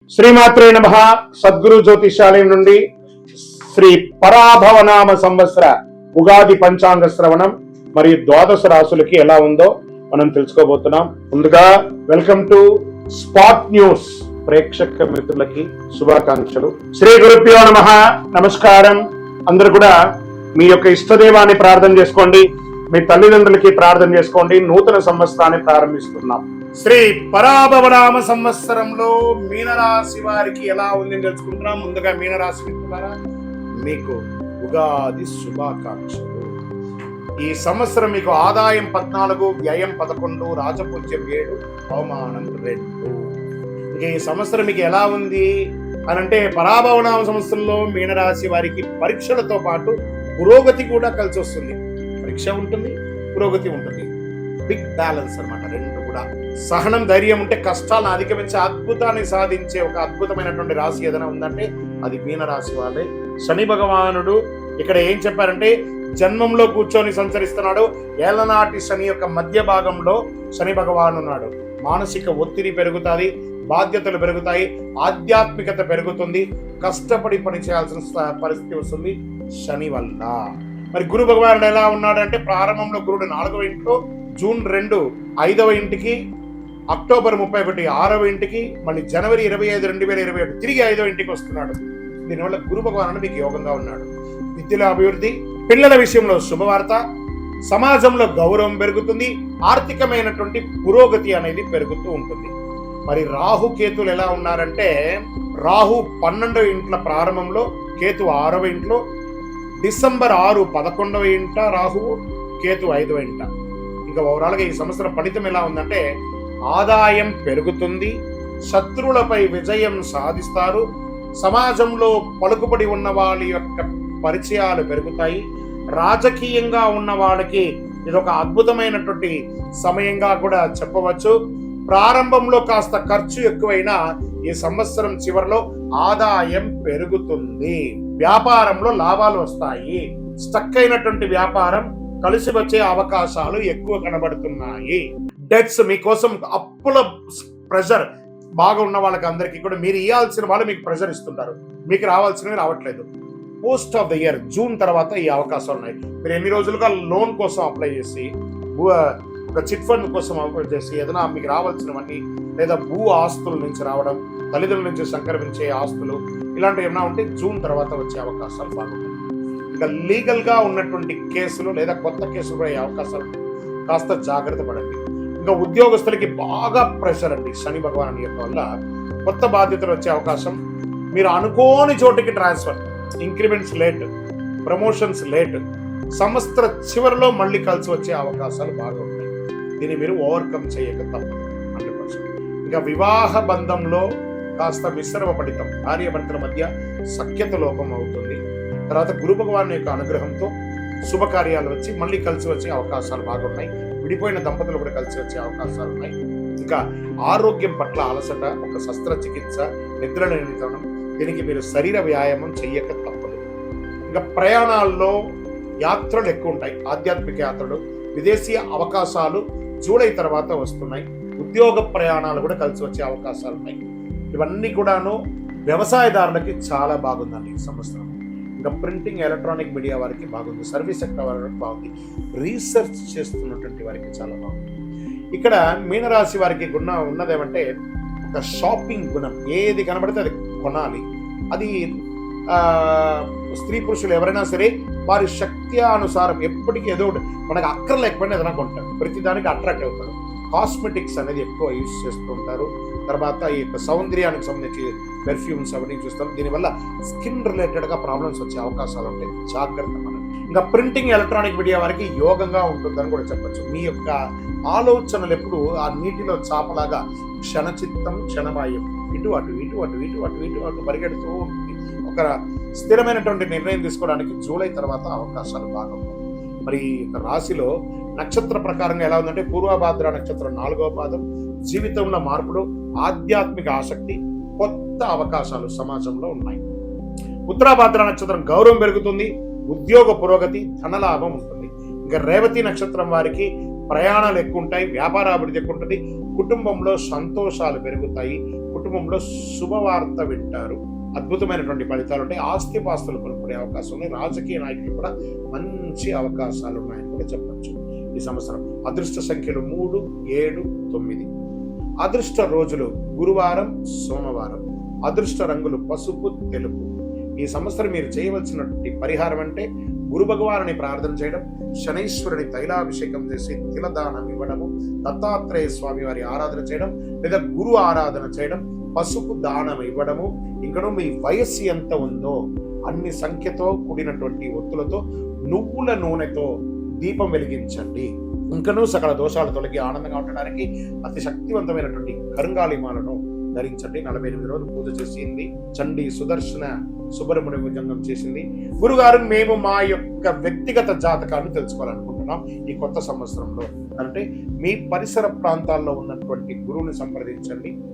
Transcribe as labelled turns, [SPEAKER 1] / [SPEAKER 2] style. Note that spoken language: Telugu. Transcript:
[SPEAKER 1] శ్రీమాత్రే నమః. సద్గురు జ్యోతిషాలయం నుండి శ్రీ పరాభవనామ సంవత్సర ఉగాది పంచాంగ శ్రవణం మరియు ద్వాదశ రాశులకి ఎలా ఉందో మనం తెలుసుకోబోతున్నాం. ముందుగా వెల్కమ్ టు స్పాట్ న్యూస్ ప్రేక్షక మిత్రులకి శుభాకాంక్షలు. శ్రీ గురుభ్యో నమః. నమస్కారం. అందరూ కూడా మీ యొక్క ఇష్టదేవాన్ని ప్రార్థన చేసుకోండి, మీ తల్లిదండ్రులకి ప్రార్థన చేసుకోండి. నూతన సంవత్సరాన్ని ప్రారంభిస్తున్నాం. శ్రీ పరాభవనామ సంవత్సరంలో మీనరాశి వారికి ఎలా ఉందని తెలుసుకుంటున్నాం. ముందుగా మీనరాశి మిత్రులారా, మీకు ఉగాది శుభాకాంక్షలు. ఈ సంవత్సరం మీకు ఆదాయం 14, వ్యయం 11, రాజపూజ్యం 7, అవమానం 2. ఇంకా ఈ సంవత్సరం మీకు ఎలా ఉంది అని అంటే, పరాభవనామ సంవత్సరంలో మీనరాశి వారికి పరీక్షలతో పాటు పురోగతి కూడా కలిసి వస్తుంది. పరీక్ష ఉంటుంది, పురోగతి ఉంటుంది. బిగ్ బ్యాలెన్స్ అన్నమాట. రెండు కూడా సహనం, ధైర్యం ఉంటే కష్టాలను అధిగమించి అద్భుతాన్ని సాధించే ఒక అద్భుతమైనటువంటి రాశి ఏదైనా ఉందంటే అది మీనరాశి వాళ్ళే. శని భగవానుడు ఇక్కడ ఏం చెప్పారంటే, జన్మంలో కూర్చొని సంచరిస్తున్నాడు. ఏళ్లనాటి శని యొక్క మధ్య భాగంలో శని భగవాను ఉన్నాడు. మానసిక ఒత్తిడి పెరుగుతుంది, బాధ్యతలు పెరుగుతాయి, ఆధ్యాత్మికత పెరుగుతుంది, కష్టపడి పని చేయాల్సిన పరిస్థితి వస్తుంది శని వల్ల. మరి గురు భగవానుడు ఎలా ఉన్నాడంటే, ప్రారంభంలో గురుడు 4వ ఇంట్లో, జూన్ 2 5వ ఇంటికి, అక్టోబర్ 31 6వ ఇంటికి, మళ్ళీ జనవరి 25 2027 తిరిగి 5వ ఇంటికి వస్తున్నాడు. దీనివల్ల గురు భగవానుడు మీకు యోగంగా ఉన్నాడు. విద్యలో అభివృద్ధి, పిల్లల విషయంలో శుభవార్త, సమాజంలో గౌరవం పెరుగుతుంది, ఆర్థికమైనటువంటి పురోగతి అనేది పెరుగుతూ ఉంటుంది. మరి రాహు కేతులు ఎలా ఉన్నారంటే, రాహు 12వ ఇంట్ల ప్రారంభంలో, కేతు 6వ ఇంట్లో, డిసెంబర్ 6 11వ ఇంట రాహువు, కేతు 5వ ఇంట. ఇంకా ఓవరాల్గా ఈ సంవత్సరం ఫలితం ఎలా ఉందంటే, ఆదాయం పెరుగుతుంది, శత్రువులపై విజయం సాధిస్తారు, సమాజంలో పలుకుబడి ఉన్న వాళ్ళ యొక్క పరిచయాలు పెరుగుతాయి, రాజకీయంగా ఉన్న వాళ్ళకి ఇదొక అద్భుతమైనటువంటి సమయంగా కూడా చెప్పవచ్చు. ప్రారంభంలో కాస్త ఖర్చు ఎక్కువైనా ఈ సంవత్సరం చివరిలో ఆదాయం పెరుగుతుంది. వ్యాపారంలో లాభాలు వస్తాయి. స్టక్ అయినటువంటి వ్యాపారం కలిసి వచ్చే అవకాశాలు ఎక్కువ కనబడుతున్నాయి. డెట్స్ మీకోసం, అప్పుల ప్రెషర్ బాగా ఉన్న వాళ్ళకి అందరికీ కూడా మీరు ఇవ్వాల్సిన వాళ్ళు మీకు ప్రెషర్ ఇస్తుంటారు, మీకు రావాల్సినవి రావట్లేదు. Post of the year June తర్వాత ఈ అవకాశాలు ఉన్నాయి. మీరు ఎన్ని రోజులుగా లోన్ కోసం అప్లై చేసి, ఒక చిట్ ఫండ్ కోసం అప్లై చేసి, ఏదైనా మీకు రావాల్సినవన్నీ, లేదా భూ ఆస్తుల నుంచి రావడం, తల్లిదండ్రుల నుంచి సంక్రమించే ఆస్తులు, ఇలాంటివి ఏమైనా ఉంటే జూన్ తర్వాత వచ్చే అవకాశాలు బాగుంటాయి. ఇంకా లీగల్గా ఉన్నటువంటి కేసులు లేదా కొత్త కేసులు కూడా అయ్యే అవకాశాలు, కాస్త జాగ్రత్త పడండి. ఇంకా ఉద్యోగస్తులకి బాగా ప్రెషర్ అండి. శని భగవాను యొక్క వల్ల కొత్త బాధ్యతలు వచ్చే అవకాశం, మీరు అనుకోని చోటికి transfer, increments late, promotions late, సంవత్సర చివరిలో మళ్ళీ కలిసి వచ్చే అవకాశాలు బాగా ఉంటాయి. దీన్ని మీరు ఓవర్కమ్ చేయక తప్పదు 100%. ఇంకా వివాహ బంధంలో కాస్త మిశ్రమ ఫలితం, భార్యాభర్తల మధ్య సఖ్యత లోపం అవుతుంది. తర్వాత గురు భగవాన్ యొక్క అనుగ్రహంతో శుభకార్యాలు వచ్చి మళ్ళీ కలిసి వచ్చే అవకాశాలు బాగున్నాయి. విడిపోయిన దంపతులు కూడా కలిసి వచ్చే అవకాశాలు ఉన్నాయి. ఇంకా ఆరోగ్యం పట్ల అలసట, ఒక శస్త్రచికిత్స, నిద్ర నియంత్రణం, దీనికి మీరు శరీర వ్యాయామం చెయ్యక తప్పదు. ఇంకా ప్రయాణాల్లో యాత్రలు ఎక్కువ ఉంటాయి, ఆధ్యాత్మిక యాత్రలు, విదేశీ అవకాశాలు జూలై తర్వాత వస్తున్నాయి. ఉద్యోగ ప్రయాణాలు కూడా కలిసి వచ్చే అవకాశాలు ఉన్నాయి. ఇవన్నీ కూడాను వ్యవసాయదారులకి చాలా బాగుందండి ఈ సంవత్సరం. ఇంకా ప్రింటింగ్, ఎలక్ట్రానిక్ మీడియా వారికి బాగుంది, సర్వీస్ సెక్టర్ వారికి బాగుంది, రీసెర్చ్ చేస్తున్నటువంటి వారికి చాలా బాగుంది. ఇక్కడ మీనరాశి వారికి గుణం ఉన్నదేమంటే, ఒక షాపింగ్ గుణం, ఏది కనబడితే అది కొనాలి. అది స్త్రీ పురుషులు ఎవరైనా సరే వారి శక్తి అనుసారం ఎప్పటికీ ఏదో ఒకటి, మనకు అక్కర లేకపోయినా ఏదైనా కొంటారు, ప్రతిదానికి అట్రాక్ట్ అవుతారు. కాస్మెటిక్స్ అనేది ఎక్కువ యూజ్ చేస్తూ ఉంటారు. తర్వాత ఈ యొక్క సౌందర్యానికి సంబంధించి పెర్ఫ్యూమ్స్ అవన్నీ చూస్తారు. దీనివల్ల స్కిన్ రిలేటెడ్గా ప్రాబ్లమ్స్ వచ్చే అవకాశాలు ఉంటాయి, జాగ్రత్త మనం. ఇంకా ప్రింటింగ్, ఎలక్ట్రానిక్ మీడియా వారికి యోగంగా ఉంటుందని కూడా చెప్పచ్చు. మీ యొక్క ఆలోచనలు ఎప్పుడు ఆ నీటిలో చాపలాగా క్షణచిత్తం క్షణమాయం, ఇటు అటు ఇటు అటు ఇటు అటు ఇటు అటు పరిగెడుతూ ఉంటుంది. ఒక స్థిరమైనటువంటి నిర్ణయం తీసుకోవడానికి జూలై తర్వాత అవకాశాలు బాగా ఉన్నాయి. మరి రాశిలో నక్షత్ర ప్రకారంగా ఎలా ఉందంటే, పూర్వభాద్ర నక్షత్రం 4వ పాదం, జీవితంలో మార్పులు, ఆధ్యాత్మిక ఆసక్తి, కొత్త అవకాశాలు సమాజంలో ఉన్నాయి. ఉత్తరాభాద్ర నక్షత్రం గౌరవం పెరుగుతుంది, ఉద్యోగ పురోగతి, ధనలాభం ఉంటుంది. ఇంకా రేవతి నక్షత్రం వారికి ప్రయాణాలు ఎక్కువ ఉంటాయి, వ్యాపార అభివృద్ధి ఎక్కువ ఉంటుంది, కుటుంబంలో సంతోషాలు పెరుగుతాయి, కుటుంబ కుటుంబంలో శుభవార్త వింటారు. అద్భుతమైనటువంటి ఫలితాలు ఉంటాయి. ఆస్తిపాస్తులు కొనుక్కునే అవకాశం ఉన్నాయి. రాజకీయ నాయకులు కూడా మంచి అవకాశాలు ఉన్నాయని కూడా చెప్పచ్చు ఈ సంవత్సరం. అదృష్ట సంఖ్యలు 3, 7, 9. అదృష్ట రోజులు గురువారం, సోమవారం. అదృష్ట రంగులు పసుపు, తెలుపు. ఈ సంవత్సరం మీరు చేయవలసినటువంటి పరిహారం అంటే గురు భగవానుని ప్రార్థన చేయడం, శనైశ్వరుని తైలాభిషేకం చేసి తిలదానం ఇవ్వడము, దత్తాత్రేయ స్వామి వారి ఆరాధన చేయడం, లేదా గురు ఆరాధన చేయడం, పసుపు దానం ఇవ్వడము. ఇంకనూ మీ వయస్సు ఎంత ఉందో అన్ని సంఖ్యతో కూడినటువంటి ఒత్తులతో నువ్వుల నూనెతో దీపం వెలిగించండి. ఇంకనూ సకల దోషాలు తొలగి ఆనందంగా ఉండడానికి అతి శక్తివంతమైనటువంటి కరుంగాళిమాలను ధరించండి. 48 రోజులు పూజ చేసింది. చండీ సుదర్శన సుబ్రహ్మణ్య విజంగం చేసింది. గురుగారు, మేము మా యొక్క వ్యక్తిగత జాతకాన్ని తెలుసుకోవాలనుకుంటున్నాం ఈ కొత్త సంవత్సరంలో అంటే మీ పరిసర ప్రాంతాల్లో ఉన్నటువంటి గురువుని సంప్రదించండి.